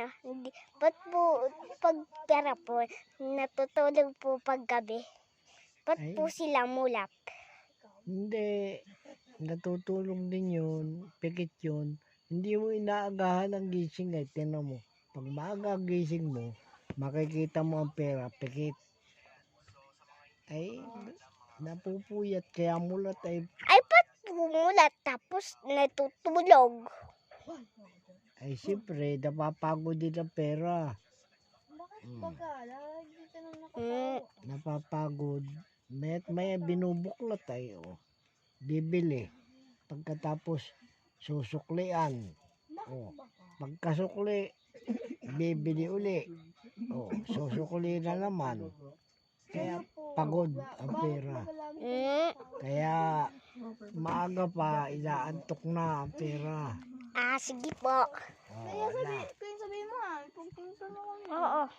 niya? Hindi. Ba't po, pag pera po, natutulog po paggabi? Ba't Ay, po sila mulap? hindi. Natutulong din yun. Pikit yun. Hindi mo inaagahan ang gising eh. Tinan mo. Pag maaga ang gising mo, makikita mo ang pera, pikit. Ay, napupuyat. Kaya mulat ay, Ay, ba't pumulat tapos natutulog? ay siyempre, napapagod din ang pera. Napapagod. May binubuklat ay, oh. Bibili. Pagkatapos, susuklian. Oh. Pagkasukli, bibili uli. Oh, susukli na naman. Kaya pagod ang pera. Kaya maaga pa, inaantok na ang pera. Sige po. Oh, na. Sabihin mo ha, pag Oo.